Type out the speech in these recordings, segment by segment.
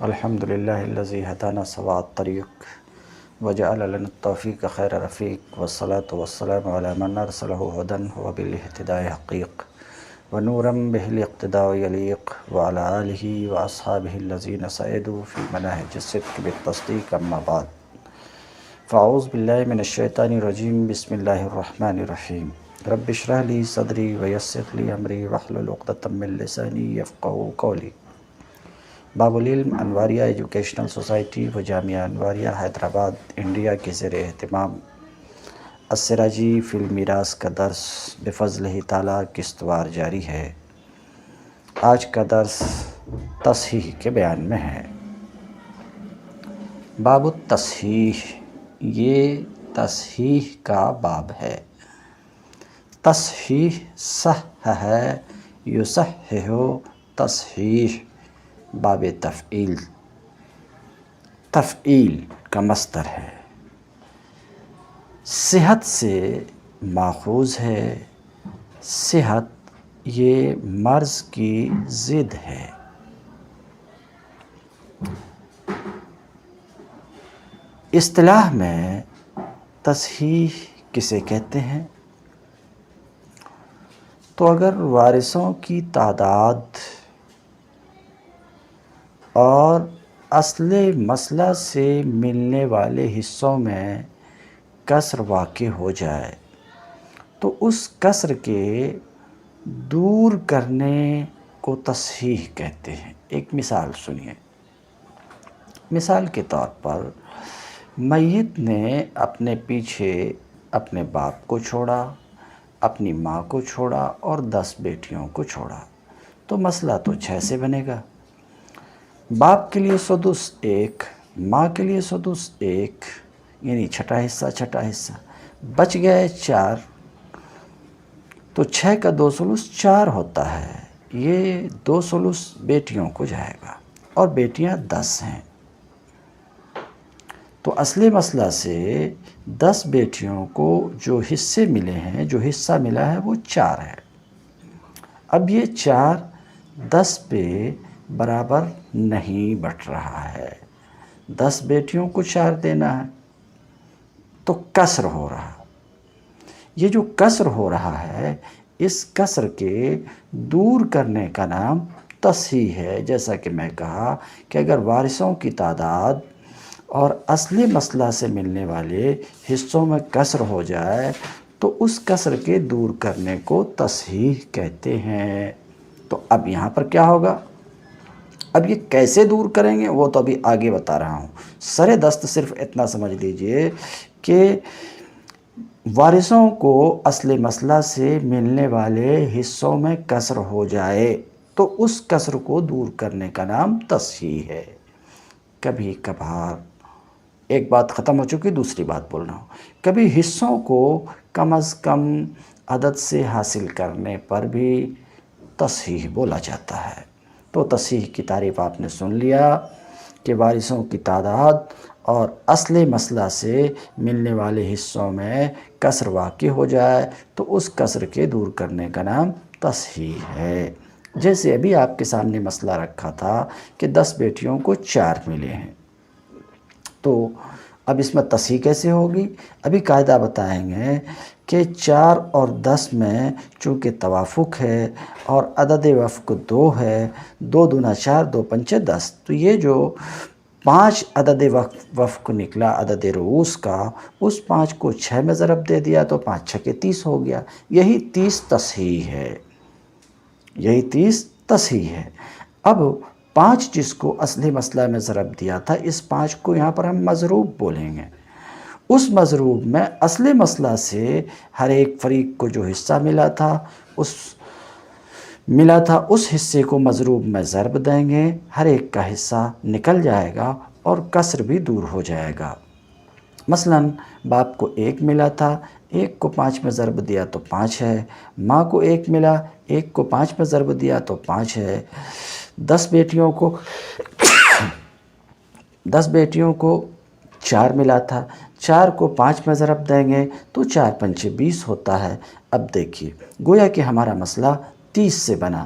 الحمد للہ الذی ہدانا سواء الطریق وجعل لنا التوفیق خیر رفیق والصلاة والسلام علی من ارسلہ ہدی وبالاہتداء حقیق ونورا بہ الاقتداء یلیق وعلی آلہ واصحابہ الذین سعدوا فی مناہج الصدق بالتصدیق اما بعد فاعوذ باللہ من الشیطان الرجیم بسم اللہ الرحمن الرحیم رب اشرح لی صدری ویسر لی امری واحلل عقدۃ من لسانی یفقہوا قولی۔ باب العلم انواریہ ایجوکیشنل سوسائٹی و جامعہ انواریہ حیدرآباد انڈیا کے زیر اہتمام السراجی فی المیراث کا درس بفضلہ تعالیٰ قسطوار جاری ہے۔ آج کا درس تصحیح کے بیان میں ہے۔ باب التصحیح، یہ تصحیح کا باب ہے۔ تصحیح صح ہے، یصحح تصحیح، باب تفعیل، تفعیل کا مصدر ہے، صحت سے ماخوذ ہے۔ صحت یہ مرض کی ضد ہے۔ اصطلاح میں تصحیح کسے کہتے ہیں؟ تو اگر وارثوں کی تعداد اور اصل مسئلہ سے ملنے والے حصوں میں کسر واقع ہو جائے تو اس کسر کے دور کرنے کو تصحیح کہتے ہیں۔ ایک مثال سنیے۔ مثال کے طور پر میت نے اپنے پیچھے اپنے باپ کو چھوڑا، اپنی ماں کو چھوڑا اور 10 بیٹیوں کو چھوڑا، تو مسئلہ تو 6 سے بنے گا۔ باپ کے لیے سدس 1، ماں کے لیے سدس 1، یعنی چھٹا حصہ، بچ گئے 4، تو 6 کا 2 ثلث 4 ہوتا ہے۔ یہ 2 ثلث بیٹیوں کو جائے گا اور بیٹیاں 10 ہیں، تو اصل مسئلہ سے 10 بیٹیوں کو جو حصے ملے ہیں، جو حصہ ملا ہے وہ 4 ہے۔ اب یہ 4 10 پہ برابر نہیں بٹ رہا ہے، 10 بیٹیوں کو 4 دینا ہے تو کسر ہو رہا۔ یہ جو کسر ہو رہا ہے، اس کسر کے دور کرنے کا نام تصحیح ہے۔ جیسا کہ میں کہا کہ اگر وارثوں کی تعداد اور اصلی مسئلہ سے ملنے والے حصوں میں کسر ہو جائے تو اس کسر کے دور کرنے کو تصحیح کہتے ہیں۔ تو اب یہاں پر کیا ہوگا؟ اب یہ کیسے دور کریں گے وہ تو ابھی آگے بتا رہا ہوں۔ سر دست صرف اتنا سمجھ لیجئے کہ وارثوں کو اصل مسئلہ سے ملنے والے حصوں میں کسر ہو جائے تو اس کسر کو دور کرنے کا نام تصحیح ہے۔ کبھی کبھار ایک بات ختم ہو چکی، دوسری بات بول رہا ہوں۔ کبھی حصوں کو کم از کم عدد سے حاصل کرنے پر بھی تصحیح بولا جاتا ہے۔ تو تصحیح کی تعریف آپ نے سن لیا کہ وارثوں کی تعداد اور اصل مسئلہ سے ملنے والے حصوں میں کسر واقع ہو جائے تو اس کسر کے دور کرنے کا نام تصحیح ہے۔ جیسے ابھی آپ کے سامنے مسئلہ رکھا تھا کہ 10 بیٹیوں کو 4 ملے ہیں، تو اب اس میں تصحیح کیسے ہوگی؟ ابھی قاعدہ بتائیں گے کہ 4 اور 10 میں چونکہ توافق ہے اور عدد وفق 2 ہے، 2 دونا 4، 2 پنچے 10، تو یہ جو 5 عدد وفق نکلا عدد رؤوس کا، اس 5 کو 6 میں ضرب دے دیا تو 5 چھکے 30 ہو گیا۔ یہی 30 تصحیح ہے، یہی 30 تصحیح ہے۔ اب 5 جس کو اصلی مسئلہ میں ضرب دیا تھا، اس 5 کو یہاں پر ہم مضروب بولیں گے۔ اس مضروب میں اصل مسئلہ سے ہر ایک فریق کو جو حصہ ملا تھا اس حصے کو مضروب میں ضرب دیں گے، ہر ایک کا حصہ نکل جائے گا اور کسر بھی دور ہو جائے گا۔ مثلا باپ کو 1 ملا تھا، 1 کو 5 میں ضرب دیا تو 5 ہے، ماں کو 1 ملا، 1 کو 5 میں ضرب دیا تو 5 ہے۔ 10 بیٹیوں کو 4 ملا تھا، 4 کو 5 میں ضرب دیں گے تو 4 پنچے 20 ہوتا ہے۔ اب دیکھیے، گویا کہ ہمارا مسئلہ 30 سے بنا،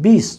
20।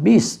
20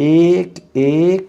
1 1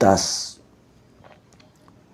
10।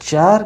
4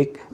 1,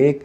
1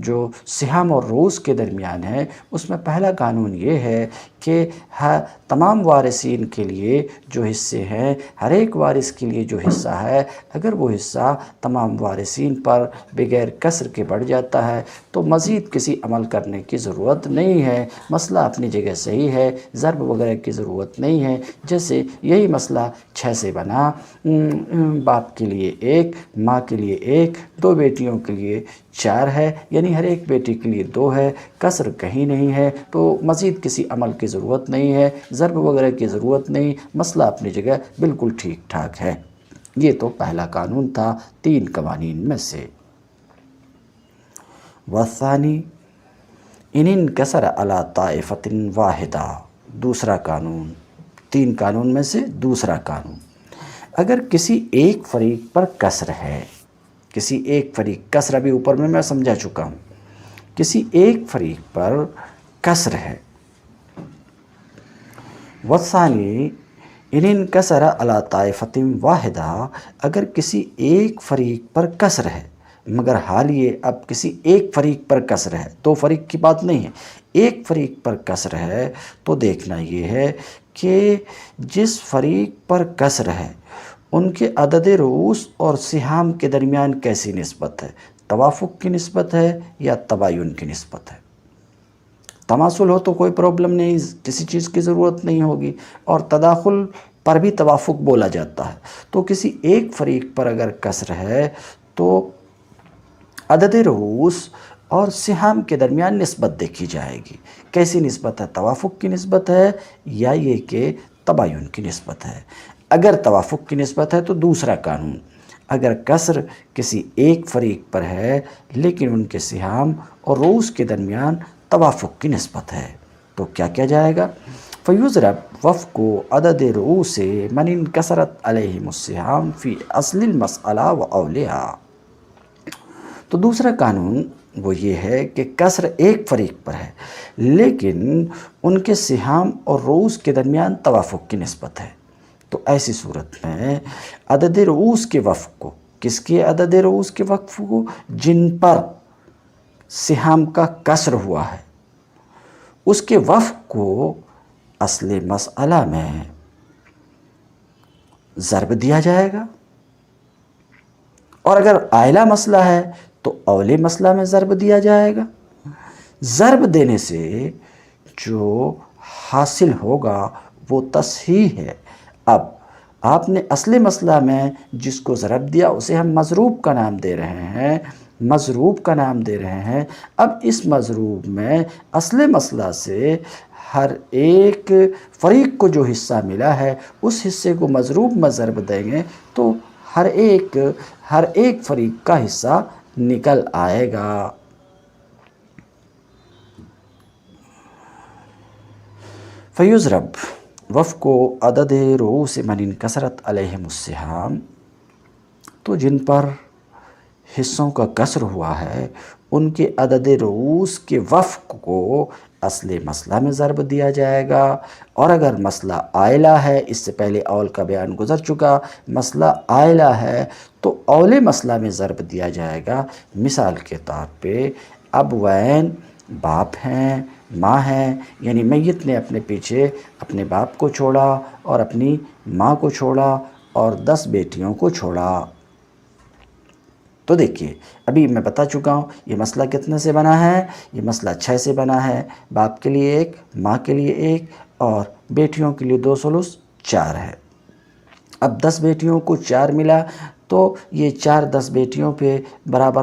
جو سہام اور رؤوس کے درمیان ہے اس میں پہلا قانون یہ ہے کہ تمام وارثین کے لیے جو حصے ہیں، ہر ایک وارث کے لیے جو حصہ ہے، اگر وہ حصہ تمام وارثین پر بغیر کسر کے بڑھ جاتا ہے تو مزید کسی عمل کرنے کی ضرورت نہیں ہے، مسئلہ اپنی جگہ صحیح ہے، ضرب وغیرہ کی ضرورت نہیں ہے۔ جیسے یہی مسئلہ 6 سے بنا، باپ کے لیے 1، ماں کے لیے 1، 2 بیٹیوں کے لیے 4 ہے، یعنی ہر ایک بیٹی کے لیے 2 ہے، کسر کہیں نہیں ہے، تو مزید کسی عمل کی ضرورت نہیں ہے، ضرب وغیرہ کی ضرورت نہیں، مسئلہ اپنی جگہ بالکل ٹھیک ٹھاک ہے۔ یہ تو پہلا قانون تھا 3 قوانین میں سے۔ والثانی ان انکسر علی طائفۃ واحدہ، دوسرا قانون، 3 قانون میں سے دوسرا قانون، اگر کسی ایک فریق پر کسر ہے، کسی ایک فریق، کسر ابھی اوپر میں سمجھا چکا ہوں، کسی ایک فریق پر کسر ہے۔ والثانی ان انکسر علی طائفۃ واحدہ، اگر کسی ایک فریق پر کسر ہے، مگر حال یہ اب کسی ایک فریق پر کسر ہے، 2 فریق کی بات نہیں ہے، ایک فریق پر کسر ہے، تو دیکھنا یہ ہے کہ جس فریق پر کسر ہے ان کے عدد رؤوس اور سہام کے درمیان کیسی نسبت ہے، توافق کی نسبت ہے یا تباین کی نسبت ہے۔ تماثل ہو تو کوئی پرابلم نہیں، کسی چیز کی ضرورت نہیں ہوگی، اور تداخل پر بھی توافق بولا جاتا ہے۔ تو کسی ایک فریق پر اگر کسر ہے تو عدد رؤوس اور سہام کے درمیان نسبت دیکھی جائے گی، کیسی نسبت ہے، توافق کی نسبت ہے یا یہ کہ تباین کی نسبت ہے۔ اگر توافق کی نسبت ہے تو دوسرا قانون، اگر کسر کسی ایک فریق پر ہے لیکن ان کے سہام اور رؤوس کے درمیان توافق کی نسبت ہے تو کیا کیا جائے گا؟ فیضرب وفق عدد رؤوس من انکسرت علیہم السہام فی اصل المسئلہ و اولیہا۔ تو دوسرا قانون وہ یہ ہے کہ کسر ایک فریق پر ہے لیکن ان کے سہام اور رؤوس کے درمیان توافق کی نسبت ہے، تو ایسی صورت میں عدد رؤوس کے وفق کو، کس کے عدد رؤوس کے وفق کو؟ جن پر سہام کا کسر ہوا ہے، اس کے وفق کو اصل مسئلہ میں ضرب دیا جائے گا، اور اگر آئلہ مسئلہ ہے تو اولے مسئلہ میں ضرب دیا جائے گا۔ ضرب دینے سے جو حاصل ہوگا وہ تصحیح ہے۔ اب آپ نے اصل مسئلہ میں جس کو ضرب دیا اسے ہم مضروب کا نام دے رہے ہیں، مضروب کا نام دے رہے ہیں۔ اب اس مضروب میں اصل مسئلہ سے ہر ایک فریق کو جو حصہ ملا ہے اس حصے کو مضروب میں ضرب دیں گے تو ہر ایک فریق کا حصہ نکل آئے گا۔ فیضرب وفق عدد رؤوس من انکسرت علیہم السہام، تو جن پر حصوں کا کسر ہوا ہے ان کے عدد رؤوس کے وفق کو اصل مسئلہ میں ضرب دیا جائے گا، اور اگر مسئلہ آئلہ ہے، اس سے پہلے اول کا بیان گزر چکا، مسئلہ آئلہ ہے تو اولے مسئلہ میں ضرب دیا جائے گا۔ مثال کے طور پہ ابوین باپ ہیں، ماں ہیں، یعنی میت نے اپنے پیچھے اپنے باپ کو چھوڑا اور اپنی ماں کو چھوڑا اور 10 بیٹیوں کو چھوڑا۔ تو دیکھیے ابھی میں بتا چکا ہوں یہ مسئلہ کتنے سے بنا ہے، یہ مسئلہ 6 سے بنا ہے، باپ کے لیے 1، ماں کے لیے 1 اور بیٹیوں کے لیے 2 ثلث 4 ہے۔ اب 10 بیٹیوں کو 4 ملا تو یہ 4 10 بیٹیوں پہ برابر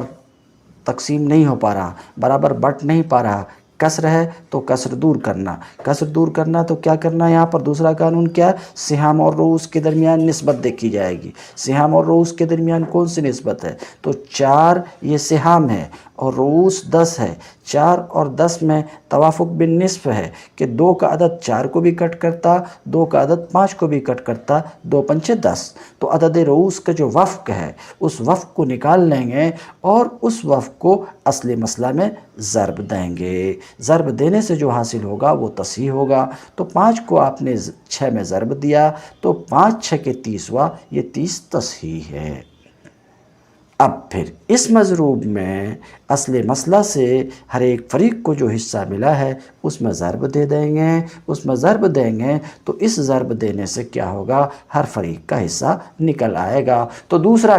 تقسیم نہیں ہو پا رہا، برابر بٹ نہیں پا رہا، کسر ہے تو کسر دور کرنا، کسر دور کرنا تو کیا کرنا، یہاں پر دوسرا قانون کیا، سہام اور رؤوس کے درمیان نسبت دیکھی جائے گی۔ سہام اور رؤوس کے درمیان کون سی نسبت ہے؟ تو 4 یہ سہام ہے اور رؤوس 10 ہے، 4 اور 10 میں توافق بالنصف ہے کہ 2 کا عدد 4 کو بھی کٹ کرتا، 2 کا عدد 5 کو بھی کٹ کرتا، 2 پنچے 10، تو عدد رؤوس کا جو وفق ہے اس وفق کو نکال لیں گے اور اس وفق کو اصل مسئلہ میں ضرب دیں گے۔ ضرب دینے سے جو حاصل ہوگا وہ تصحیح ہوگا۔ تو 5 کو آپ نے 6 میں ضرب دیا تو 5 6 کے 30 ہوا، یہ 30 تصحیح ہے۔ اب پھر اس مضروب میں اصل مسئلہ سے ہر ایک فریق کو جو حصہ ملا ہے اس میں ضرب دے دیں گے، اس میں ضرب دیں گے تو اس ضرب دینے سے کیا ہوگا، ہر فریق کا حصہ نکل آئے گا۔ تو دوسرا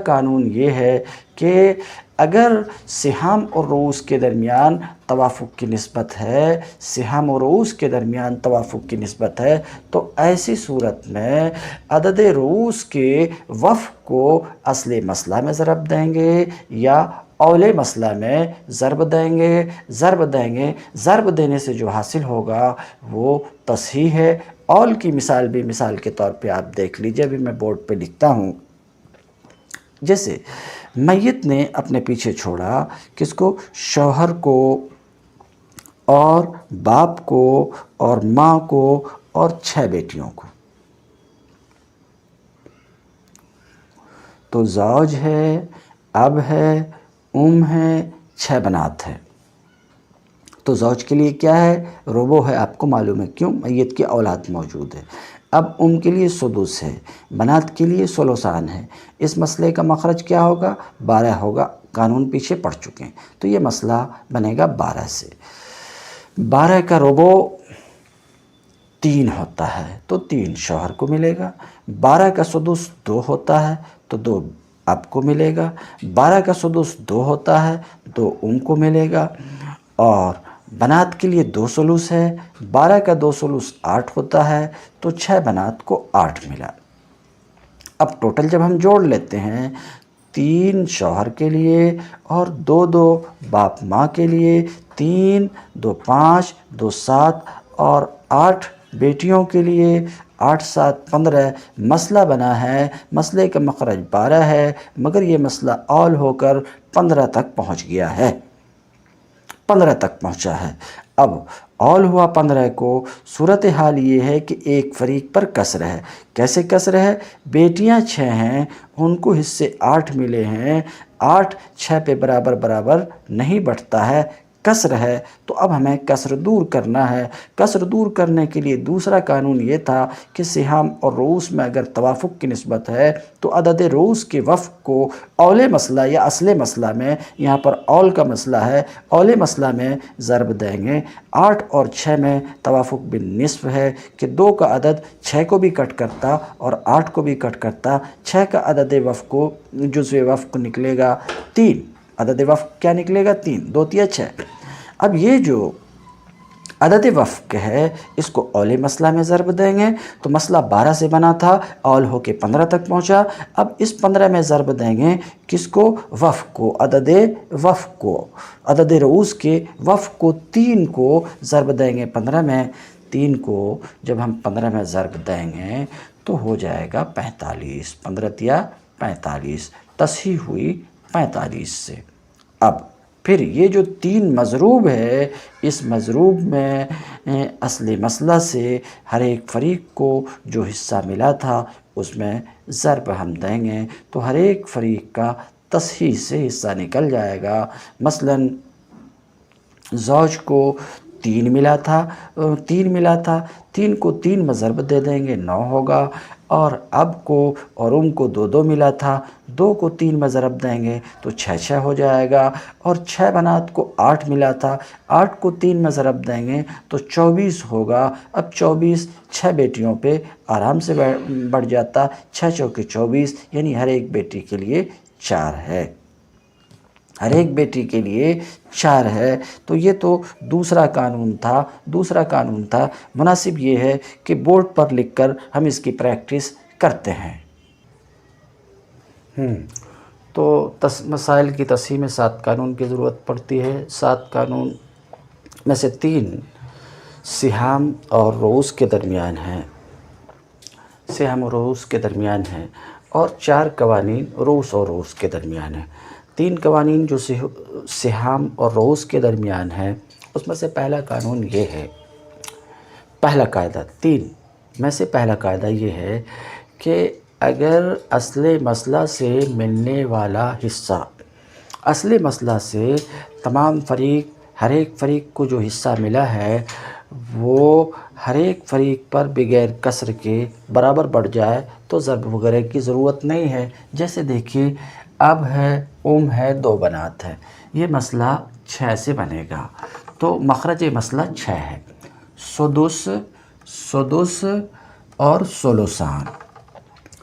قانون یہ ہے کہ اگر سہام اور رؤوس کے درمیان توافق کی نسبت ہے، سہام اور رؤوس کے درمیان توافق کی نسبت ہے، تو ایسی صورت میں عدد رؤوس کے وفق کو اصل مسئلہ میں ضرب دیں گے یا اول مسئلہ میں ضرب دیں گے، ضرب دینے سے جو حاصل ہوگا وہ تصحیح ہے۔ اول کی مثال بھی مثال کے طور پہ آپ دیکھ لیجئے، ابھی میں بورڈ پہ لکھتا ہوں۔ جیسے میت نے اپنے پیچھے چھوڑا کس کو، شوہر کو اور باپ کو اور ماں کو اور 6 بیٹیوں کو۔ تو زوج ہے، اب ہے، ہے، 6 بنات ہے۔ تو زوج کے لیے کیا ہے، ربع ہے، آپ کو معلوم ہے، کیوں، میت کی اولاد موجود ہے۔ اب کے لیے سدس ہے، بنات کے لیے ثلثان ہے۔ اس مسئلے کا مخرج کیا ہوگا، 12 ہوگا، قانون پیچھے پڑھ چکے ہیں۔ تو یہ مسئلہ بنے گا 12 سے۔ 12 کا ربع 3 ہوتا ہے تو 3 شوہر کو ملے گا۔ 12 کا سدس 2 ہوتا ہے تو 2 اب کو ملے گا۔ 12 کا سدس 2 ہوتا ہے 2 کو ملے گا۔ اور بنات کے لیے 2 ثلث ہے، 12 کا 2 ثلث 8 ہوتا ہے تو 6 بنات کو 8 ملا۔ اب ٹوٹل جب ہم جوڑ لیتے ہیں، 3 شوہر کے لیے اور 2 باپ ماں کے لیے، 3 2 5 2 7 اور 8 بیٹیوں کے لیے، 8 7 15 مسئلہ بنا ہے۔ مسئلے کا مخرج 12 ہے، مگر یہ مسئلہ اول ہو کر 15 تک پہنچ گیا ہے، 15 تک پہنچا ہے۔ اب اول ہوا 15 کو، صورتحال یہ ہے کہ ایک فریق پر کسر ہے۔ کیسے کسر ہے، بیٹیاں 6 ہیں، ان کو حصے 8 ملے ہیں، 8 6 پہ برابر برابر نہیں بٹتا ہے، کسر ہے۔ تو اب ہمیں کسر دور کرنا ہے۔ کسر دور کرنے کے لیے دوسرا قانون یہ تھا کہ سہام اور رؤوس میں اگر توافق کی نسبت ہے تو عدد رؤوس کے وفق کو اول مسئلہ یا اصل مسئلہ میں، یہاں پر اول کا مسئلہ ہے، اول مسئلہ میں ضرب دیں گے۔ 8 اور 6 میں توافق بالنصف ہے کہ 2 کا عدد 6 کو بھی کٹ کرتا اور 8 کو بھی کٹ کرتا۔ 6 کا عدد وفق کو جزو وفق نکلے گا 3، عدد وفق کیا نکلے گا 3، 2 3 6۔ اب یہ جو عدد وفق ہے اس کو اول مسئلہ میں ضرب دیں گے تو مسئلہ 12 سے بنا تھا، اول ہو کے 15 تک پہنچا۔ اب اس 15 میں ضرب دیں گے کس کو، وفق کو، عدد وفق کو، عدد رؤوس کے وفق کو، 3 کو ضرب دیں گے 15 میں۔ 3 کو جب ہم 15 میں ضرب دیں گے تو ہو جائے گا 45، 15 یا 45، تصحیح ہوئی 45 سے۔ اب پھر یہ جو 3 مضروب ہے، اس مضروب میں اصل مسئلہ سے ہر ایک فریق کو جو حصہ ملا تھا اس میں ضرب ہم دیں گے تو ہر ایک فریق کا تصحیح سے حصہ نکل جائے گا۔ مثلا زوج کو 3 ملا تھا، 3 کو 3 میں ضرب دے دیں گے 9 ہوگا۔ اور اب کو اور کو 2 ملا تھا، 2 کو 3 میں ضرب دیں گے تو 6 ہو جائے گا۔ اور 6 بنات کو 8 ملا تھا، 8 کو 3 میں ضرب دیں گے تو 24 ہوگا۔ اب 24 6 بیٹیوں پہ آرام سے بڑھ جاتا، 6 چوکے 24، یعنی ہر ایک بیٹی کے لیے 4 ہے، ہر ایک بیٹی کے لیے 4 ہے۔ تو یہ تو دوسرا قانون تھا۔ مناسب یہ ہے کہ بورڈ پر لکھ کر ہم اس کی پریکٹس کرتے ہیں۔ تو مسائل کی تصحیح میں 7 قانون کی ضرورت پڑتی ہے۔ 7 قانون میں سے 3 سہام اور رؤوس کے درمیان ہیں، اور 4 قوانین رؤوس اور رؤوس کے درمیان ہیں۔ 3 قوانین جو سہام اور رؤوس کے درمیان ہیں اس میں سے پہلا قانون یہ ہے، پہلا قاعدہ 3 میں سے پہلا قاعدہ یہ ہے کہ اگر اصل مسئلہ سے ملنے والا حصہ، اصل مسئلہ سے تمام فریق، ہر ایک فریق کو جو حصہ ملا ہے وہ ہر ایک فریق پر بغیر کسر کے برابر بڑھ جائے تو ضرب وغیرہ کی ضرورت نہیں ہے۔ جیسے دیکھیے اب ہے، ہے، دو بنات ہے، یہ مسئلہ 6 سے بنے گا، تو مخرج مسئلہ 6 ہے، سدس، سدس اور ثلثان۔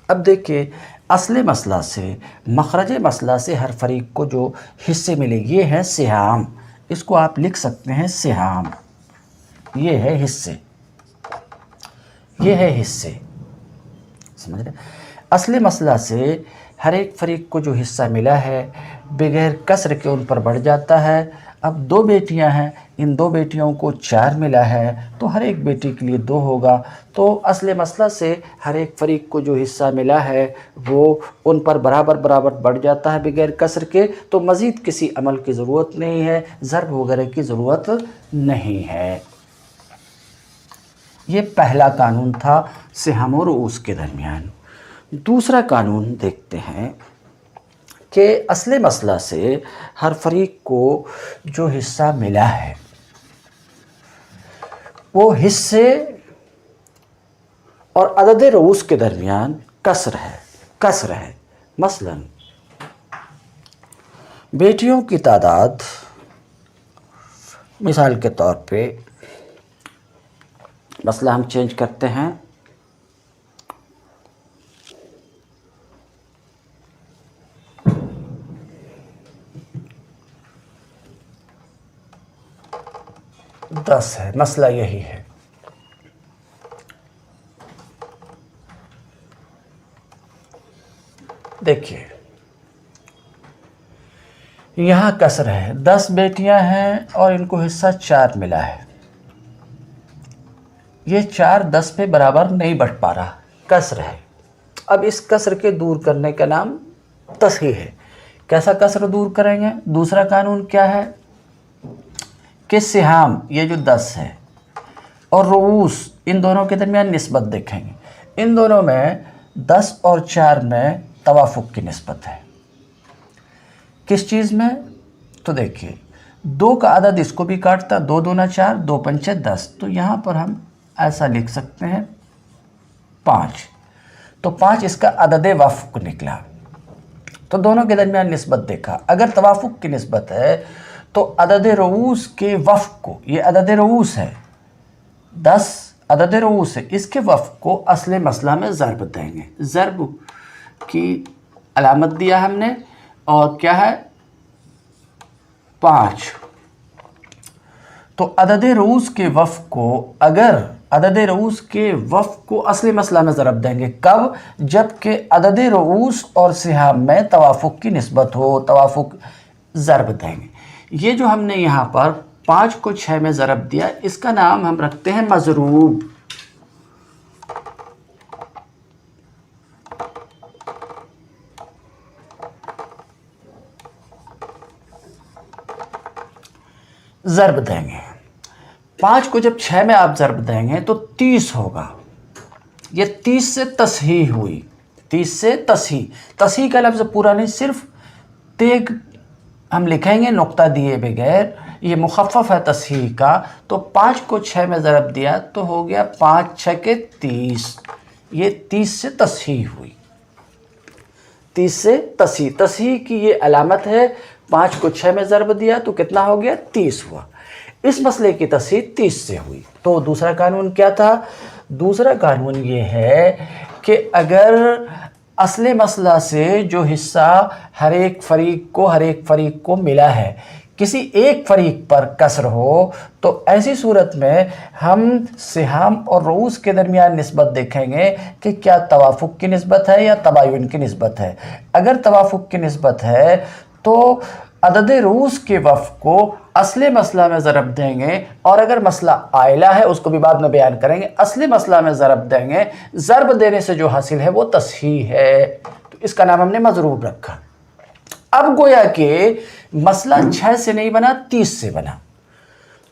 اب دیکھیں اصل مسئلہ سے مخرج مسئلہ سے ہر فریق کو جو حصے ملے یہ ہے سہام، اس کو آپ لکھ سکتے ہیں سہام، یہ ہے حصے، یہ ہے حصے، سمجھ رہے؟ اصل مسئلہ سے ہر ایک فریق کو جو حصہ ملا ہے بغیر کسر کے ان پر بڑھ جاتا ہے۔ اب 2 بیٹیاں ہیں، ان 2 بیٹیوں کو 4 ملا ہے تو ہر ایک بیٹی کے لیے 2 ہوگا، تو اصل مسئلہ سے ہر ایک فریق کو جو حصہ ملا ہے وہ ان پر برابر برابر بڑھ جاتا ہے بغیر کسر کے، تو مزید کسی عمل کی ضرورت نہیں ہے، ضرب وغیرہ کی ضرورت نہیں ہے۔ یہ پہلا قانون تھا سہام و رؤوس کے درمیان۔ دوسرا قانون دیکھتے ہیں کہ اصل مسئلہ سے ہر فریق کو جو حصہ ملا ہے وہ حصے اور عدد رؤوس کے درمیان کسر ہے، کسر ہے۔ مثلا بیٹیوں کی تعداد مثال کے طور پہ مسئلہ ہم چینج کرتے ہیں، دس ہے، مسئلہ یہی ہے۔ دیکھیے یہاں کسر ہے، 10 بیٹیاں ہیں اور ان کو حصہ 4 ملا ہے، یہ 4 10 پہ برابر نہیں بڑھ پا رہا، کسر ہے۔ اب اس کسر کے دور کرنے کا نام تصحیح ہے۔ کیسا کسر دور کریں گے؟ دوسرا قانون کیا ہے کہ سہام، یہ جو 10 ہے، اور رؤوس، ان دونوں کے درمیان نسبت دیکھیں گے، ان دونوں میں 10 اور 4 میں توافق کی نسبت ہے۔ کس چیز میں؟ تو دیکھیے 2 کا عدد اس کو بھی کاٹتا، 2 دونا 4، 2 پنچے 10، تو یہاں پر ہم ایسا لکھ سکتے ہیں 5، تو 5 اس کا عدد وفق نکلا، تو دونوں کے درمیان نسبت دیکھا، اگر توافق کی نسبت ہے تو عدد رؤوس کے وفق کو، یہ عدد رؤوس ہے 10 عدد رؤوس ہے، اس کے وفق کو اصل مسئلہ میں ضرب دیں گے، ضرب کی علامت دیا ہم نے، اور کیا ہے 5، تو عدد رؤوس کے وفق کو، اگر عدد رؤوس کے وفق کو اصل مسئلہ میں ضرب دیں گے، کب؟ جب کہ عدد رؤوس اور سہام میں توافق کی نسبت ہو، توافق ضرب دیں گے۔ یہ جو ہم نے یہاں پر 5 کو 6 میں ضرب دیا، اس کا نام ہم رکھتے ہیں مضروب۔ ضرب دیں گے، 5 کو جب 6 میں آپ ضرب دیں گے تو 30 ہوگا، یہ 30 سے تصحیح ہوئی، 30 سے تصحیح، تصحیح کا لفظ پورا نہیں، صرف تیگ ہم لکھیں گے نقطہ دیے بغیر، یہ مخفف ہے تصحیح کا، تو 5 کو 6 میں ضرب دیا تو ہو گیا 5 6 کے 30، یہ 30 سے تصحیح ہوئی، 30 سے تصحیح، تصحیح کی یہ علامت ہے، 5 کو 6 میں ضرب دیا تو کتنا ہو گیا؟ 30 ہوا، اس مسئلے کی تصحیح 30 سے ہوئی۔ تو دوسرا قانون کیا تھا؟ دوسرا قانون یہ ہے کہ اگر اصل مسئلہ سے جو حصہ ہر ایک فریق کو ملا ہے کسی ایک فریق پر کسر ہو تو ایسی صورت میں ہم سہام اور رؤوس کے درمیان نسبت دیکھیں گے کہ کیا توافق کی نسبت ہے یا تباین کی نسبت ہے۔ اگر توافق کی نسبت ہے تو عدد رؤوس کے وفق کو اصل مسئلہ میں ضرب دیں گے، اور اگر مسئلہ عائلہ ہے اس کو بھی بعد میں بیان کریں گے، اصل مسئلہ میں ضرب دیں گے، ضرب دینے سے جو حاصل ہے وہ تصحیح ہے، تو اس کا نام ہم نے مضروب رکھا۔ اب گویا کہ مسئلہ 6 سے نہیں بنا، 30 سے بنا،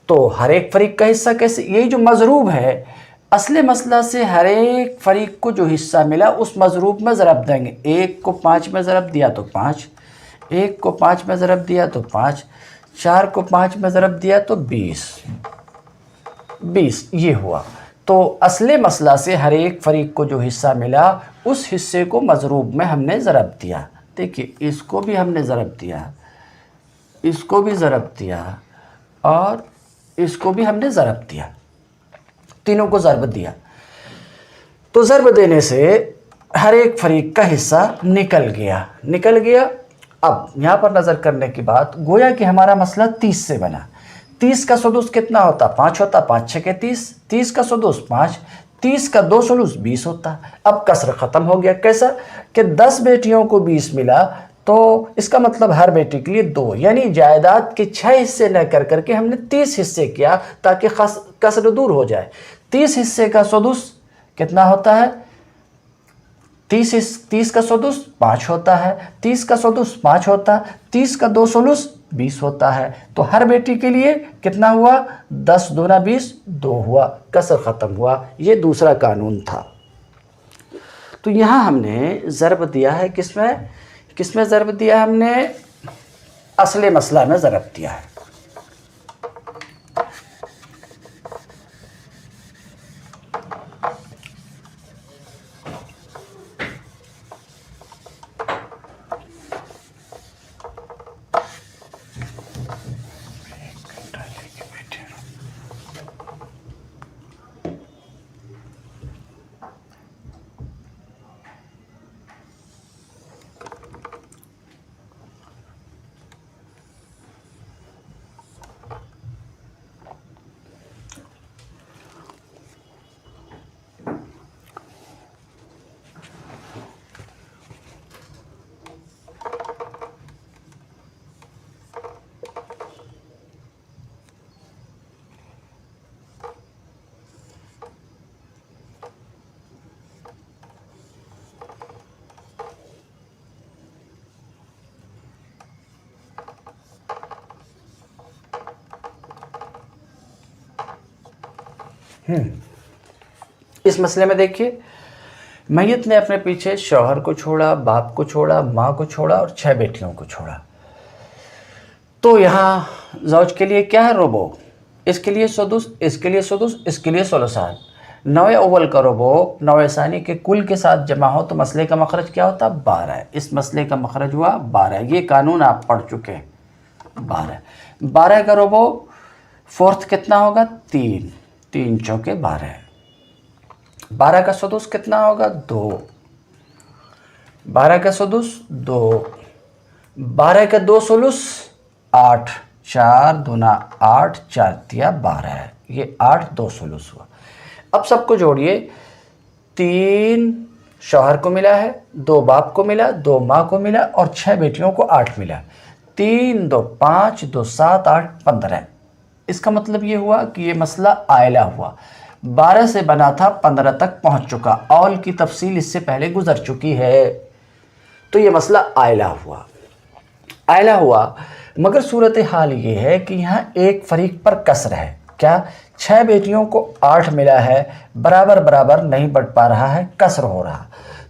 تو ہر ایک فریق کا حصہ کیسے؟ یہی جو مضروب ہے، اصل مسئلہ سے ہر ایک فریق کو جو حصہ ملا اس مضروب میں ضرب دیں گے، 1 کو 5 میں ضرب دیا تو 5، 1 کو 5 میں ضرب دیا تو 5، 4 کو 5 میں ضرب دیا تو 20، 20 یہ ہوا. تو اصل مسئلہ سے ہر ایک فریق کو جو حصہ ملا اس حصے کو مضروب میں ہم نے ضرب دیا. دیکھیے اس کو بھی ہم نے ضرب دیا, اس کو بھی ضرب دیا اور اس کو بھی ہم نے ضرب دیا, تینوں کو ضرب دیا. تو ضرب دینے سے ہر ایک فریق کا حصہ نکل گیا. اب یہاں پر نظر کرنے کی بات, گویا کہ ہمارا مسئلہ 30 سے بنا. 30 کا سدس کتنا ہوتا؟ 5 ہوتا. 5 6 کے 30. 30 کا سدس 5. 30 کا 2 سدس 20 ہوتا. اب کسر ختم ہو گیا. کیسا کہ 10 بیٹیوں کو 20 ملا تو اس کا مطلب ہر بیٹی کے لیے 2, یعنی جائیداد کے 6 حصے نہ کر کے ہم نے 30 حصے کیا تاکہ کسر دور ہو جائے. 30 حصے کا سدس کتنا ہوتا ہے؟ 30 کا سدس 5 ہوتا ہے. 30 کا سدس 5 ہوتا. 30 کا 2 سدس 20 ہوتا ہے. تو ہر بیٹی کے لیے کتنا ہوا؟ 10 دونا 20 2 ہوا. کسر ختم ہوا. یہ دوسرا قانون تھا. تو یہاں ہم نے ضرب دیا ہے کس میں ضرب دیا ہم نے؟ اصل مسئلہ میں ضرب دیا ہے. اس مسئلے میں دیکھیے, میت نے اپنے پیچھے شوہر کو چھوڑا, باپ کو چھوڑا, ماں کو چھوڑا اور 6 بیٹیوں کو چھوڑا. تو یہاں زوج کے لیے کیا ہے؟ ربع. اس کے لیے سدس, اس کے لیے سدس, اس کے لیے ثلثان. 9 اول کا ربع 9 ثانی کے کل کے ساتھ جمع ہو تو مسئلے کا مخرج کیا ہوتا؟ 12 ہے. اس مسئلے کا مخرج ہوا 12. یہ قانون آپ پڑھ چکے ہیں. 12 کا ربع فورتھ کتنا ہوگا؟ 3. 3 چوکے 12. 12 کا سدس کتنا ہوگا؟ 2. 12 کا سدس 2. 12 کا 2 ثلث 8. 4 دونا 8, 4 تیا 12 ہے. یہ 8 2 ثلث ہوا. اب سب کو جوڑیے. 3 شوہر کو ملا ہے, 2 باپ کو ملا, 2 ماں کو ملا اور 6 بیٹیوں کو 8 ملا. 3 2 5 2 7 8 15. اس کا مطلب یہ ہوا کہ یہ مسئلہ آئلہ ہوا. 12 سے بنا تھا 15 تک پہنچ چکا. اول کی تفصیل اس سے پہلے گزر چکی ہے. تو یہ مسئلہ آئلہ ہوا. مگر صورتحال یہ ہے کہ یہاں ایک فریق پر کسر ہے. کیا؟ 6 بیٹیوں کو 8 ملا ہے, برابر نہیں بڑھ پا رہا ہے, کسر ہو رہا.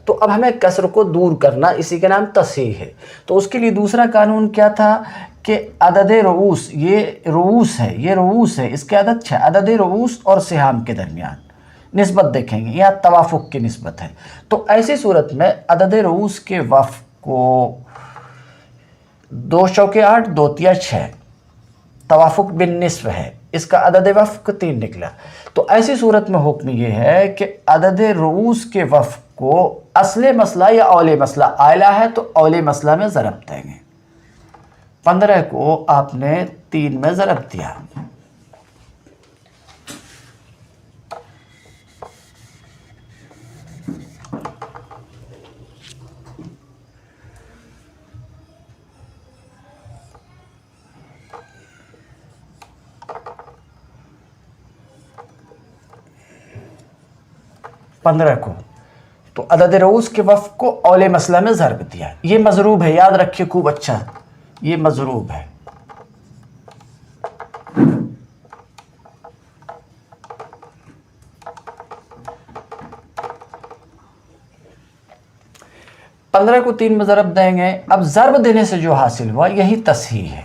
تو اب ہمیں کسر کو دور کرنا, اسی کے نام تصحیح ہے. تو اس کے لیے دوسرا قانون کیا تھا کہ عدد رؤوس, یہ رؤوس ہے, اس کے عدد 6. عدد رؤوس اور سہام کے درمیان نسبت دیکھیں گے, یہاں توافق کی نسبت ہے. تو ایسی صورت میں عدد رؤوس کے وفق کو 2 چوکے 8 2 تیا 6 توافق بالنصف ہے. اس کا عدد وفق 3 نکلا. تو ایسی صورت میں حکم یہ ہے کہ عدد رؤوس کے وفق کو اصل مسئلہ یا اول مسئلہ آئلہ ہے تو اول مسئلہ میں ضرب دیں گے. 15 کو آپ نے 3 میں ضرب دیا. کو تو عدد رؤوس کے وفق کو اول مسئلہ میں ضرب دیا. یہ مضروب ہے, یاد رکھیے خوب اچھا, یہ مضروب ہے. پندرہ کو 3 میں ضرب دیں گے. اب ضرب دینے سے جو حاصل ہوا یہی تصحیح ہے.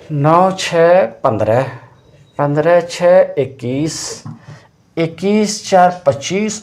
9 6 15, 15 6 21, 21 4 25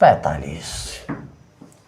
45।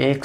1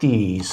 30।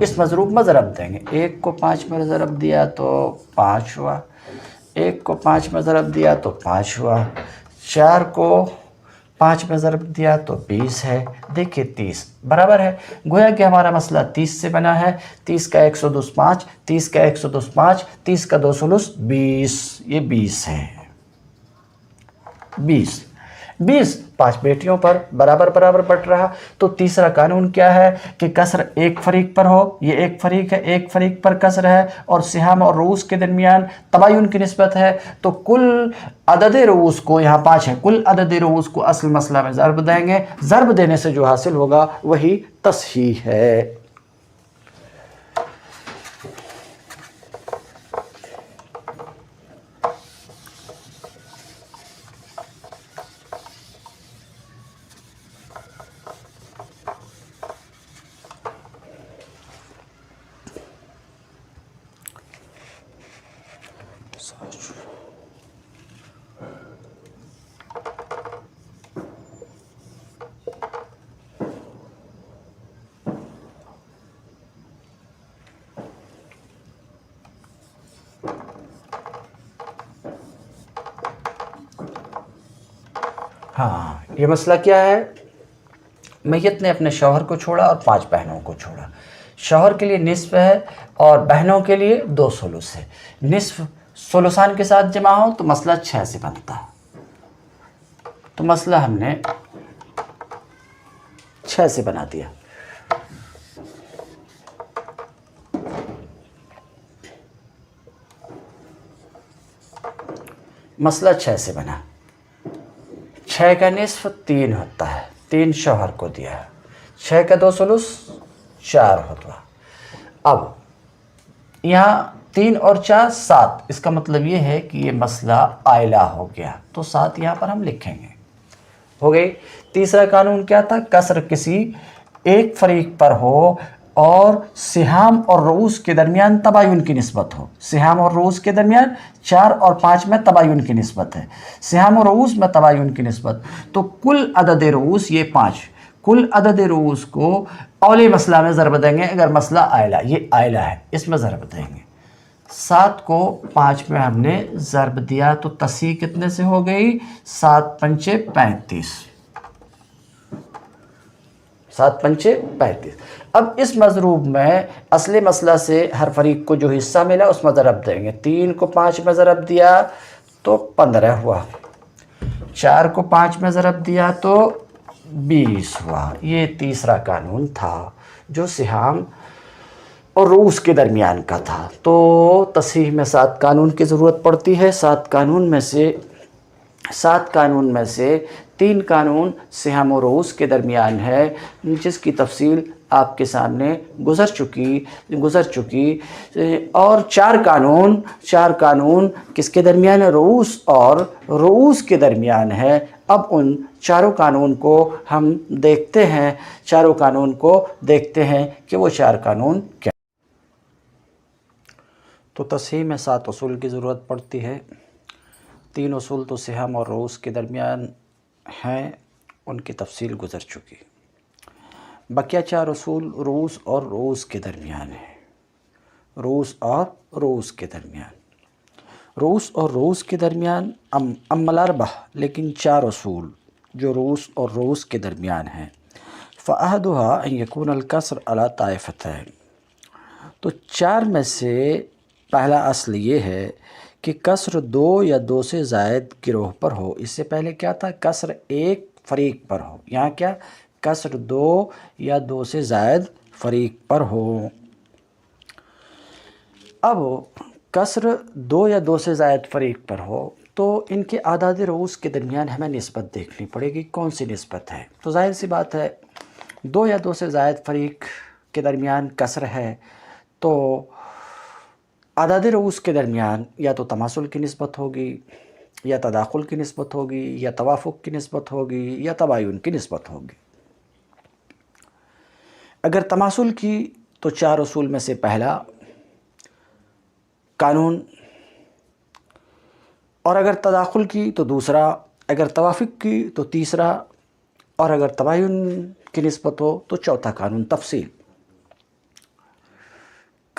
اس مضروب میں ضرب دیں گے، 1 کو 5 میں ضرب دیا تو 5 ہوا، 1 کو 5 میں ضرب دیا تو 5 ہوا، 4 کو 5 میں ضرب دیا تو 20 ہے۔ دیکھیے 30 برابر ہے، گویا کہ ہمارا مسئلہ 30 سے بنا ہے۔ 30 کا 1 2 5، 30 کا 1 2 5، 30 کا 2 ثلث 20، یہ 20 ہے۔ 20 5 بیٹیوں پر برابر برابر بٹ رہا، تو تیسرا قانون کیا ہے کہ کسر ایک فریق پر ہو، یہ ایک فریق ہے، ایک فریق پر کسر ہے اور سہام اور رؤوس کے درمیان تباین کی نسبت ہے، تو کل عدد رؤوس کو، یہاں 5 ہے، کل عدد رؤوس کو اصل مسئلہ میں ضرب دیں گے، ضرب دینے سے جو حاصل ہوگا وہی تصحیح ہے۔ ہاں، یہ مسئلہ کیا ہے؟ میت نے اپنے شوہر کو چھوڑا اور 5 بہنوں کو چھوڑا، شوہر کے لیے نصف ہے اور بہنوں کے لیے 2 ثلث ہے، نصف ثلثان کے ساتھ جمع ہو تو مسئلہ 6 سے بنتا ہے، تو مسئلہ ہم نے 6 سے بنا دیا۔ مسئلہ 6 سے بنا، 6 کا نصف 3 ہوتا ہے، 3 شوہر کو دیا ہے، 6 کا 2 ثلث 4 ہوتا ہے۔ اب یہاں 3 اور 4 7، اس کا مطلب یہ ہے کہ یہ مسئلہ آئلہ ہو گیا، تو 7 یہاں پر ہم لکھیں گے، ہو گئی۔ تیسرا قانون کیا تھا؟ کسر کسی ایک فریق پر ہو اور سہام اور رؤوس کے درمیان تباین کی نسبت ہو، سہام اور رؤوس کے درمیان 4 اور 5 میں تباین کی نسبت ہے، سہام اور رؤوس میں تباین کی نسبت، تو کل عدد رؤوس یہ 5، کل عدد رؤوس کو اولی مسئلہ میں ضرب دیں گے، اگر مسئلہ آئلہ، یہ آئلہ ہے، اس میں ضرب دیں گے۔ 7 کو 5 میں ہم نے ضرب دیا تو تصحیح کتنے سے ہو گئی؟ 7 پنچے 35، 7 پنچے 35۔ اب اس مضروب میں اصل مسئلہ سے ہر فریق کو جو حصہ ملا اس میں ضرب دیں گے، 3 کو 5 میں ضرب دیا تو 15 ہوا، 4 کو 5 میں ضرب دیا تو 20 ہوا۔ یہ تیسرا قانون تھا جو سہام اور رؤوس کے درمیان کا تھا، تو تصحیح میں 7 قانون کی ضرورت پڑتی ہے۔ 7 قانون میں سے 3 قانون سہام و رؤوس کے درمیان ہے، جس کی تفصیل آپ کے سامنے گزر چکی، اور 4 قانون کس کے درمیان ہے؟ رؤوس اور رؤوس کے درمیان ہے۔ اب ان چاروں قانون کو ہم دیکھتے ہیں، کہ وہ 4 قانون کیا۔ تو تصحیح میں 7 اصول کی ضرورت پڑتی ہے، 3 اصول تو سہام اور رؤوس کے درمیان ہیں، ان کی تفصیل گزر چکی، بقیہ 4 اصول رؤوس اور رؤوس کے درمیان ہیں، رؤوس اور رؤوس کے درمیان اما الاربع، لیکن 4 اصول جو رؤوس اور رؤوس کے درمیان ہیں، فأحدها ان يكون الكسر على طائفتين، تو 4 میں سے پہلا اصل یہ ہے کہ کسر 2 یا 2 سے زائد گروہ پر ہو۔ اس سے پہلے کیا تھا؟ کسر ایک فریق پر ہو، یہاں کیا؟ کسر 2 یا 2 سے زائد فریق پر ہو۔ اب کسر 2 یا 2 سے زائد فریق پر ہو تو ان کے اعداد رؤوس کے درمیان ہمیں نسبت دیکھنی پڑے گی، کون سی نسبت ہے؟ تو ظاہر سی بات ہے 2 یا 2 سے زائد فریق کے درمیان کسر ہے تو اعداد رؤوس کے درمیان یا تو تماثل کی نسبت ہوگی، یا تداخل کی نسبت ہوگی، یا توافق کی نسبت ہوگی، یا تباین کی نسبت ہوگی۔ اگر تماثل کی تو 4 اصول میں سے پہلا قانون، اور اگر تداخل کی تو دوسرا، اگر توافق کی تو تیسرا، اور اگر تباین کی نسبت ہو تو چوتھا قانون۔ تفصیل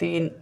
3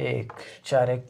1, 4 1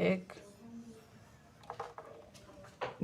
1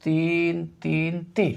3 3 3,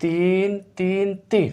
3 3 3।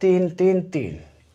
3 3 3,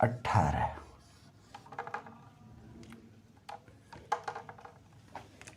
18।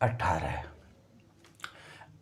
18।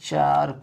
4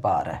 12,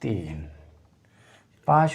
3, 5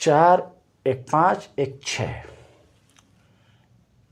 4 1 5 1 6,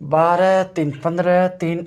12 3 15 3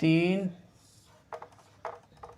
3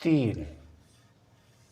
3,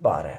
12,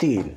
3,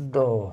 2,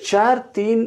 4 3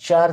4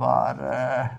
12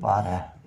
12,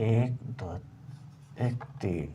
1 2 1 3,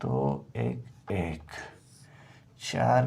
2 1 1, 4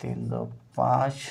3 2 5।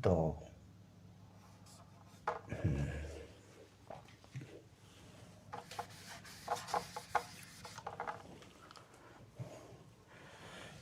2।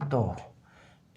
2,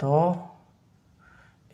2,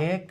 1,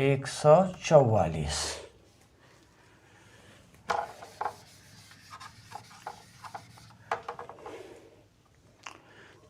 144।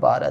12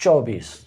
24,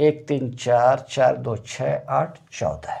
1 3 4, 4 2 6 8 14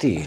3।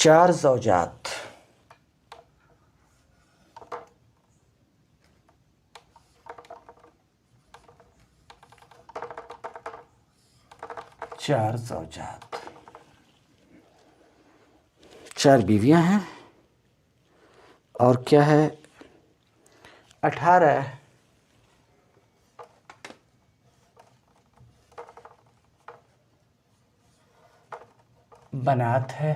4 زوجات، چار زوجات، 4 بیویاں ہیں، اور کیا ہے 18 بنات ہے،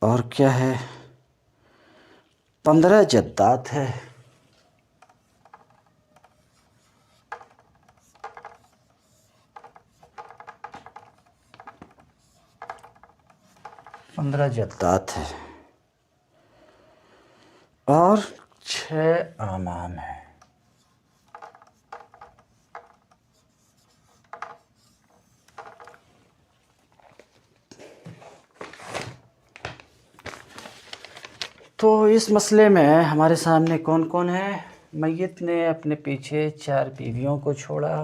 اور کیا ہے 15 جدات ہے، جدات ہے، اور 6 اعمام ہیں۔ تو اس مسئلے میں ہمارے سامنے کون کون ہے؟ میت نے اپنے پیچھے 4 بیویوں کو چھوڑا،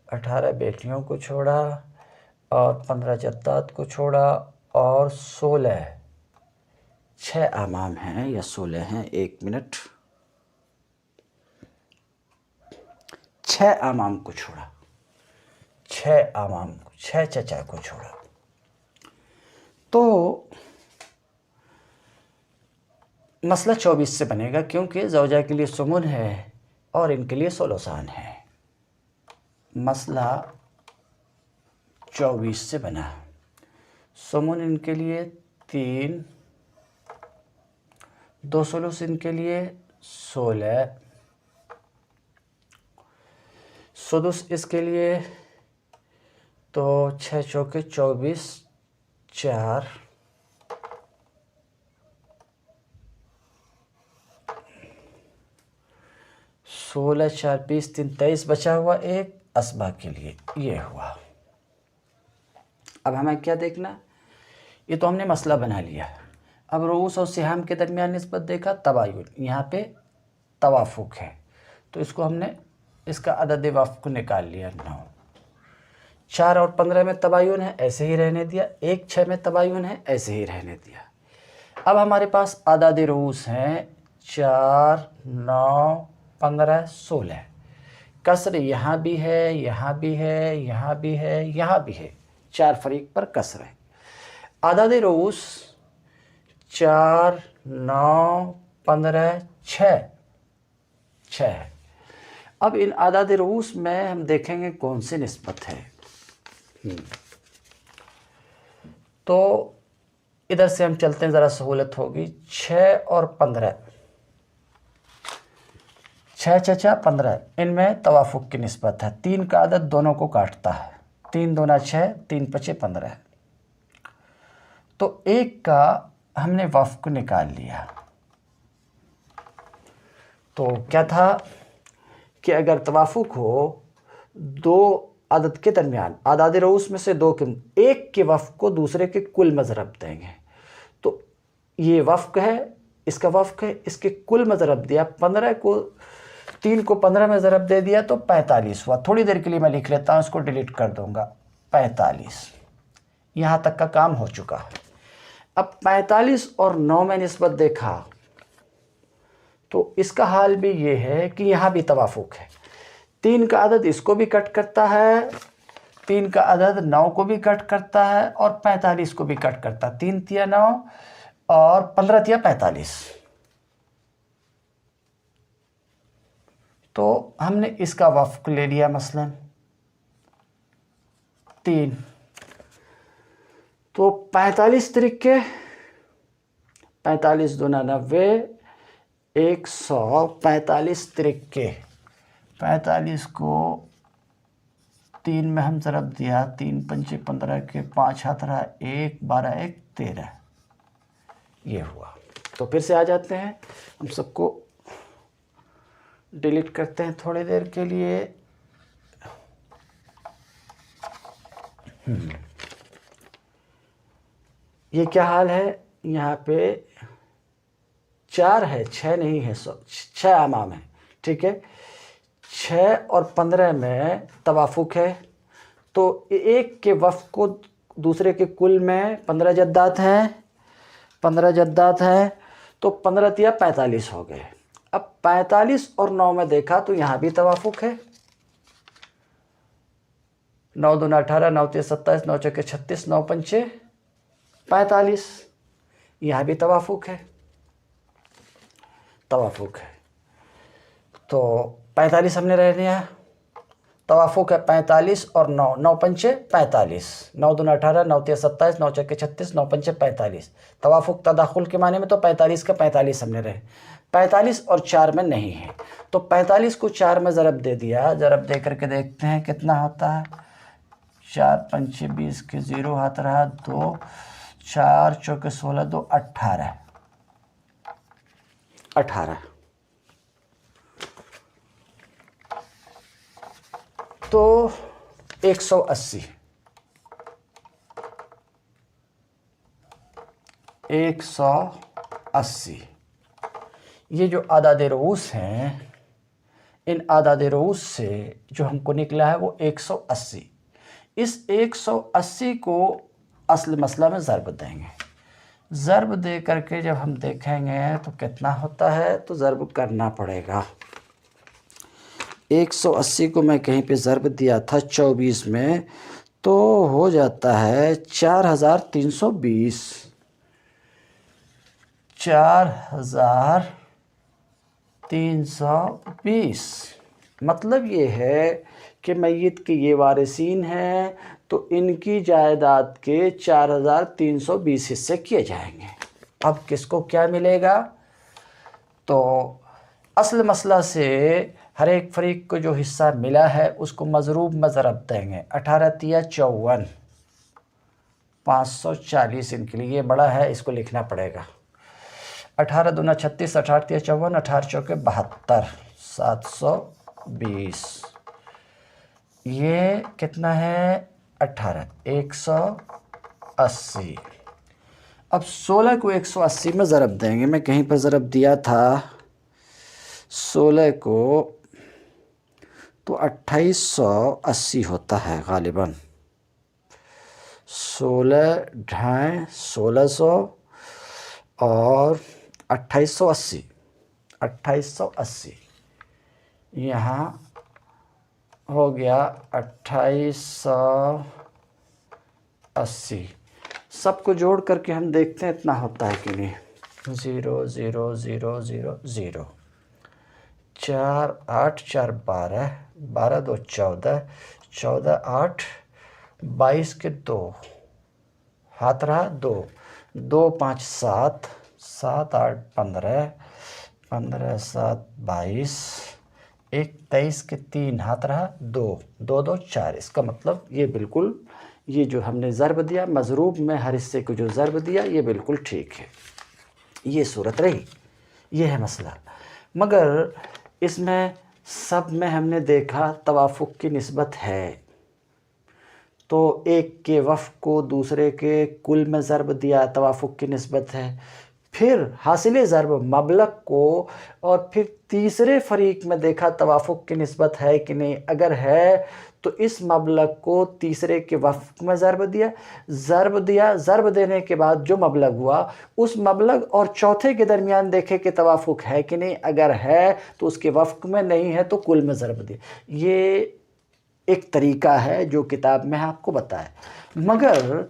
18 بیٹیوں کو چھوڑا، اور 15 جدات کو چھوڑا، اور 6 اعمام ہیں یا 16 ہیں، 1 منٹ، 6 اعمام کو چھوڑا، 6 اعمام کو، 6 چچا کو چھوڑا۔ تو مسئلہ 24 سے بنے گا، کیونکہ زوجہ کے لیے ثمن ہے اور ان کے لیے ثلثان ہے۔ مسئلہ 24 سے بنا، ثمن ان کے لیے 3، 2 ثلث ان کے لیے 16، سدس اس کے لیے، تو 6 چوکے 24، 4، 16 4 20 23 بچا ہوا 1 اسبا کے لیے، یہ ہوا۔ اب ہمیں کیا دیکھنا؟ یہ تو ہم نے مسئلہ بنا لیا۔ اب رؤوس اور سہام کے درمیان نسبت دیکھا، تباین، یہاں پہ توافق ہے، تو اس کو ہم نے اس کا عدد وفق نکال لیا 9۔ 4 اور 15 میں تباین ہے، ایسے ہی رہنے دیا، 1 6 میں تباین ہے، ایسے ہی رہنے دیا۔ اب ہمارے پاس اعداد رؤوس ہیں 4 9 15 16، کسر یہاں بھی ہے، یہاں بھی ہے، یہاں بھی ہے، یہاں بھی ہے، 4 فریق پر کسر ہے۔ اعداد رؤوس 4 9 15 6 ہے۔ اب ان اعداد رؤوس میں ہم دیکھیں گے کون سی نسبت ہے۔ تو ادھر سے ہم چلتے ہیں، ذرا سہولت ہوگی۔ 6 اور 15، 6 چچا 15، ان میں توافق کی نسبت ہے، 3 کا عدد دونوں کو کاٹتا ہے، 3 دونا 6، 3 پچے 15، تو 1 کا ہم نے وفق نکال لیا۔ تو کیا تھا کہ اگر توافق ہو 2 عدد کے درمیان، اعداد رؤوس میں سے 2 کے، 1 کے وفق کو دوسرے کے کل میں ضرب دیں گے، تو یہ وفق ہے، اس کا وفق ہے، اس کے کل میں ضرب دیا، 15 کو 3 کو 15 میں ضرب دے دیا تو 45 ہوا۔ تھوڑی دیر کے لیے میں لکھ لیتا ہوں، اس کو ڈیلیٹ کر دوں گا، 45۔ یہاں تک کا کام ہو چکا۔ اب 45 اور 9 میں نسبت دیکھا تو اس کا حال بھی یہ ہے کہ یہاں بھی توافق ہے، 3 کا عدد اس کو بھی کٹ کرتا ہے، 3 کا عدد 9 کو بھی کٹ کرتا ہے، اور 45 کو بھی کٹ کرتا ہے، 3 تیا 9 اور 15 تیا 45۔ تو ہم نے اس کا وفق لے لیا، مثلا 3، تو 45 طریقے، 45 دونا 90، 145 طریقے، 45 کو 3 میں ہم ضرب دیا، 3 پنچے 15 کے 5 ہاتھ رہا، 1 12 1 13، یہ ہوا۔ تو پھر سے آ جاتے ہیں، ہم سب کو ڈیلیٹ کرتے ہیں تھوڑی دیر کے لیے۔ یہ کیا حال ہے؟ یہاں پہ 4 ہے، 6 نہیں ہے، 6 اعمام ہیں، ٹھیک ہے۔ 6 اور 15 میں توافق ہے، تو ایک کے وفق کو دوسرے کے کل میں 15 جدات ہیں، 15 جدات ہیں، تو 15 تیا 45 ہو گئے۔ اب 45 اور 9 میں دیکھا تو یہاں بھی توافق ہے، 9 دونا 18، 9 تیا 27، 9 چوکے 36، 9 پنچے 45، یہاں بھی توافق ہے، توافق ہے۔ تو 45 ہم نے رہ لیا، توافق ہے 45 اور 9، 9 پنچے 45، 9 دونا 18، 9 تیا 27، 9 چوکے 36، 9 پنچے 45۔ توافق تداخل کے معنی میں تو 45 کا 45 ہم نے رہے، 45 اور 4 میں نہیں ہے، تو 45 کو 4 میں ضرب دے دیا، ضرب دے کر کے دیکھتے ہیں کتنا ہوتا ہے، 4 پنچے 20 کے 0 ہاتھ رہا 2، 4 چوکے 16، 2 18، 18 تو 180، 180 یہ جو اعداد رؤوس ہیں، ان اعداد رؤوس سے جو ہم کو نکلا ہے وہ 180، اس 180 کو اصل مسئلہ میں ضرب دیں گے، ضرب دے کر کے جب ہم دیکھیں گے تو کتنا ہوتا ہے، تو ضرب کرنا پڑے گا۔ 180 کو میں کہیں پہ ضرب دیا تھا 24 میں، تو ہو جاتا ہے 4320، 4320۔ مطلب یہ ہے کہ میت کے یہ وارثین ہیں تو ان کی جائیداد کے 4320 حصے کیے جائیں گے۔ اب کس کو کیا ملے گا، تو اصل مسئلہ سے ہر ایک فریق کو جو حصہ ملا ہے اس کو مضروب میں ضرب دیں گے، 18 تیا 54، 540 ان کے لیے، یہ بڑا ہے اس کو لکھنا پڑے گا، 18 دونا 36، 18 تیا 54، 18 چوکے 72، 720، یہ کتنا ہے 18، 180۔ اب 16 کو 180 میں ضرب دیں گے، میں کہیں پر ضرب دیا تھا 16 کو، تو 2880 ہوتا ہے غالباً، 16 ڈھائیں 1600 اور 2880، 2880 یہاں ہو گیا 2880، سب کو جوڑ کر کے ہم دیکھتے ہیں اتنا ہوتا ہے کہ نہیں، 0 0 0 0 0، 4 8 4 12، 12 2 14، 14 8 22 کے 2 ہاتھ رہا 2، 2 5 7، 7 8 15، 15 7 22، 1 23 کے 3 ہاتھ رہا 2، 2 2 4۔ اس کا مطلب یہ بالکل، یہ جو ہم نے ضرب دیا مضروب میں ہر حصے کو جو ضرب دیا یہ بالکل ٹھیک ہے، یہ صورت رہی، یہ ہے مسئلہ۔ مگر اس میں سب میں ہم نے دیکھا توافق کی نسبت ہے، تو ایک کے وفق کو دوسرے کے کل میں ضرب دیا، توافق کی نسبت ہے، پھر حاصل ضرب مبلغ کو، اور پھر تیسرے فریق میں دیکھا توافق کی نسبت ہے کہ نہیں، اگر ہے تو اس مبلغ کو تیسرے کے وفق میں ضرب دیا، ضرب دینے کے بعد جو مبلغ ہوا اس مبلغ اور چوتھے کے درمیان دیکھے کہ توافق ہے کہ نہیں، اگر ہے تو اس کے وفق میں، نہیں ہے تو کل میں ضرب دیا۔ یہ ایک طریقہ ہے جو کتاب میں آپ کو بتایا، مگر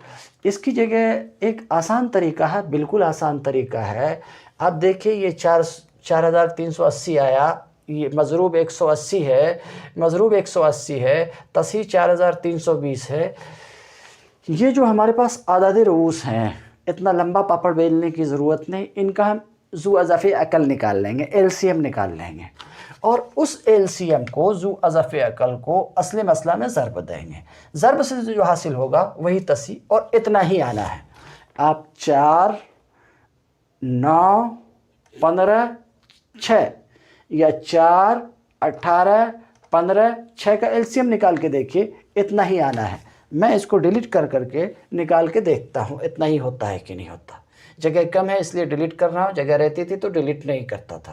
اس کی جگہ ایک آسان طریقہ ہے، بالکل آسان طریقہ ہے۔ آپ دیکھیں یہ 4380 آیا، یہ مضروب 180 ہے، مضروب 180 ہے، تصحیح 4320 ہے۔ یہ جو ہمارے پاس اعداد رؤوس ہیں، اتنا لمبا پاپڑ بیلنے کی ضرورت نہیں، ان کا ہم ذو اضعاف عقل نکال لیں گے، ایل سی ایم نکال لیں گے، اور اس ایل سی ایم کو ذو اضعاف عقل کو اصل مسئلہ میں ضرب دیں گے، ضرب سے جو حاصل ہوگا وہی تصحیح، اور اتنا ہی آنا ہے۔ آپ 4 9 15 6 یا 4 18 15 6 کا ایل سی ایم نکال کے دیکھیے، اتنا ہی آنا ہے۔ میں اس کو ڈیلیٹ کر کے نکال کے دیکھتا ہوں اتنا ہی ہوتا ہے کہ نہیں ہوتا، جگہ کم ہے اس لیے ڈیلیٹ کر رہا ہوں، جگہ رہتی تھی تو ڈیلیٹ نہیں کرتا تھا۔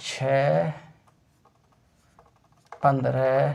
6, 15,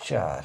4,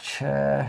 6,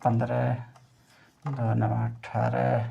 15, 2 9 18,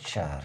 4।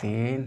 3,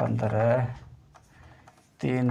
15, 3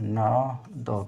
9, 2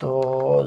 2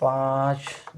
5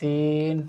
3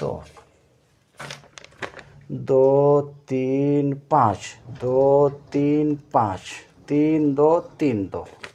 2, 2 3 5, 2 3 5, 3 2 3 2।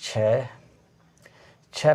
6, 6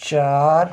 4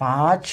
5,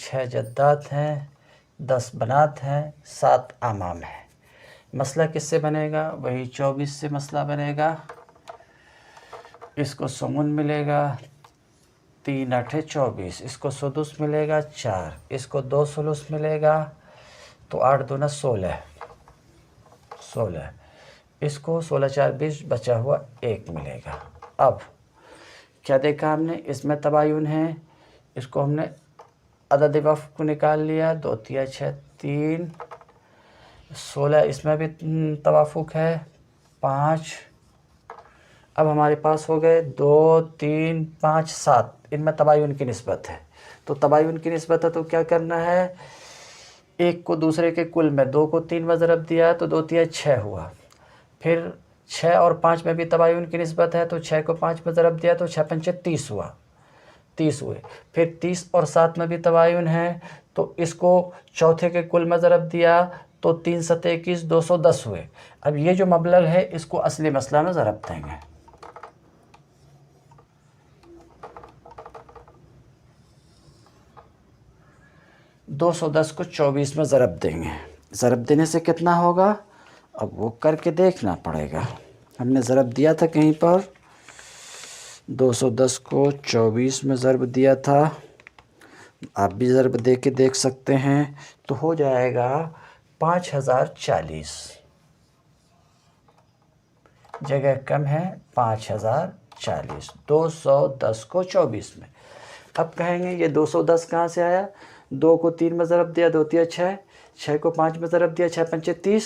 6 جدات ہیں، 10 بنات ہیں، 7 امام ہیں۔ مسئلہ کس سے بنے گا؟ وہی 24 سے مسئلہ بنے گا۔ اس کو سمن ملے گا 3 8 24، اس کو سدس ملے گا 4، اس کو 2 ثلث ملے گا تو 8 2 16، اس کو 16 4 20، بچا ہوا 1 ملے گا۔ اب کیا دیکھا ہم نے؟ اس میں تباین ہے، اس کو ہم نے عدد وفق کو نکال لیا، 2 3 6 3، 16 اس میں بھی توافق ہے 5۔ اب ہمارے پاس ہو گئے 2 3 5 7، ان میں تباین کی نسبت ہے، تو تباین کی نسبت ہے تو کیا کرنا ہے؟ ایک کو دوسرے کے کل میں، 2 کو 3 میں ضرب دیا تو 2 3 6 ہوا، پھر 6 اور 5 میں بھی تباین کی نسبت ہے تو 6 کو 5 میں ضرب دیا تو 6 5 30 ہوا، 30 ہوئے، پھر 30 اور 7 میں بھی تباین ہے تو اس کو چوتھے کے کل میں ضرب دیا تو 3 7 21 210 ہوئے۔ اب یہ جو مبلغ ہے اس کو اصلی مسئلہ میں ضرب دیں گے، 210 کو 24 میں ضرب دیں گے۔ ضرب دینے سے کتنا ہوگا؟ اب وہ کر کے دیکھنا پڑے گا۔ ہم نے ضرب دیا تھا کہیں پر، 210 کو 24 میں ضرب دیا تھا، آپ بھی ضرب دے کے دیکھ سکتے ہیں، تو ہو جائے گا 5040۔ جگہ کم ہے 5040، 210 کو 24 میں۔ اب کہیں گے یہ 210 کہاں سے آیا؟ 2 کو 3 میں ضرب دیا، 2 3 6، 6 کو 5 میں ضرب دیا، 6 5 30،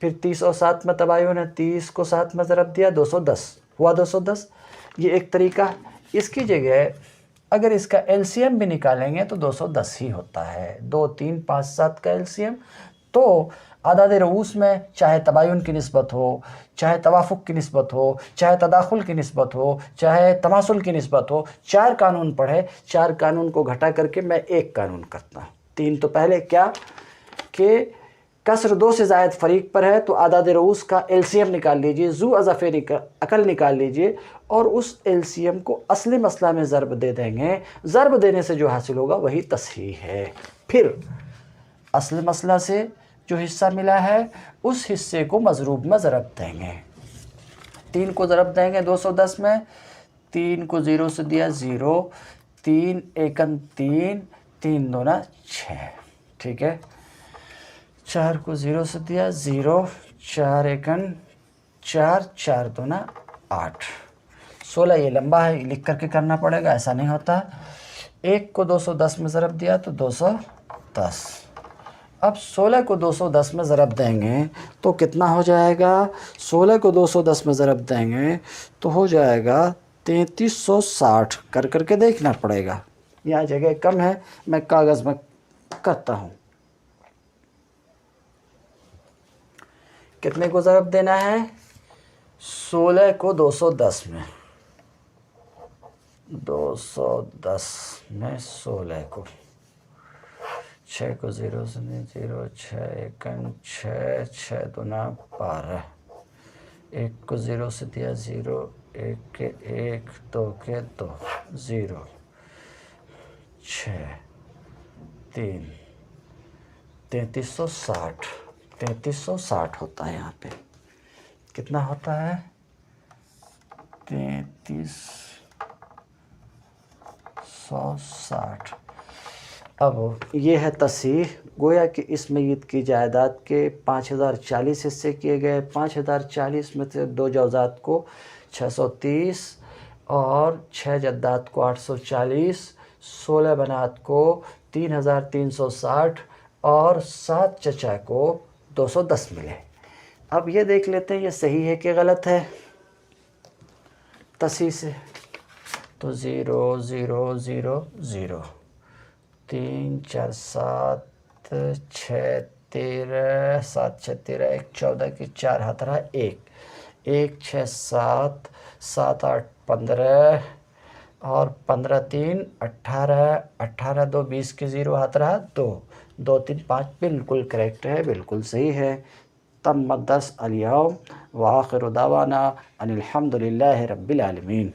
پھر 30 اور 7 میں تباین ہے، 30 کو 7 میں ضرب دیا، 210 ہوا 210۔ یہ ایک طریقہ۔ اس کی جگہ اگر اس کا ایل سی ایم بھی نکالیں گے تو 210 ہی ہوتا ہے، 2 3 5 7 کا ایل سی ایم۔ تو اعداد رؤوس میں چاہے تباین کی نسبت ہو، چاہے توافق کی نسبت ہو، چاہے تداخل کی نسبت ہو، چاہے تماثل کی نسبت ہو، 4 قانون پڑھے، 4 قانون کو گھٹا کر کے میں ایک قانون کرتا ہوں۔ 3 تو پہلے کیا کہ کسر 2 سے زائد فریق پر ہے تو اعداد رؤوس کا ایل سی ایم نکال لیجئے، ذو اضافے عقل نکال لیجئے، اور اس ایل سی ایم کو اصلی مسئلہ میں ضرب دے دیں گے۔ ضرب دینے سے جو حاصل ہوگا وہی تصحیح ہے۔ پھر اصل مسئلہ سے جو حصہ ملا ہے اس حصے کو مضروب میں ضرب دیں گے۔ 3 کو ضرب دیں گے 210 میں، 3 کو 0 سے دیا 0، 3 ایکن 3، 3 دونا 6، ٹھیک ہے۔ 4 کو 0 سے دیا 0، 4 ایکن 4، 4 دونا 8۔ 16 یہ لمبا ہے، لکھ کر کے کرنا پڑے گا، ایسا نہیں ہوتا۔ 1 کو 210 میں ضرب دیا تو 210۔ اب 16 کو 210 میں ضرب دیں گے تو کتنا ہو جائے گا؟ 16 کو 210 میں ضرب دیں گے تو ہو جائے گا 3360۔ کر کے دیکھنا پڑے گا، یہاں جگہ کم ہے، میں کاغذ میں کرتا ہوں۔ کتنے کو ضرب دینا ہے؟ 16 کو 210 میں، 210 میں 16 کو، 6 کو 0 سے 0، 6 ایکن 6، 6 دونا 12، 1 کو 0 سے دیا 0، 1 کے 1، 2 کے 2، 0، 6، 3، 3360۔ 3360 ہوتا ہے یہاں پہ، کتنا ہوتا ہے؟ 3360۔ اب یہ ہے تصحیح۔ گویا کہ اس میت کی جائیداد کے 5040 حصے کیے گئے، 5040 میں سے 2 جوزات کو 630 اور 6 جدات کو 840، 16 بنات کو 3360 اور 7 چچا کو 210 ملے۔ اب یہ دیکھ لیتے ہیں یہ صحیح ہے کہ غلط ہے تصحیح سے۔ تو 0 0 0 0، 3 4 7 6 13، 7 6 13، 1 14 کی 4 ہاتھ رہا 1، 1 6 7، 7 8 15 اور 15 3 18، 18 2 20 کی 0 ہاتھ رہا 2، 2 3 5 بالکل کریکٹ ہے، بالکل صحیح ہے۔ تم الدرس اليوم وآخر دعوانا ان الحمد للہ رب العالمین۔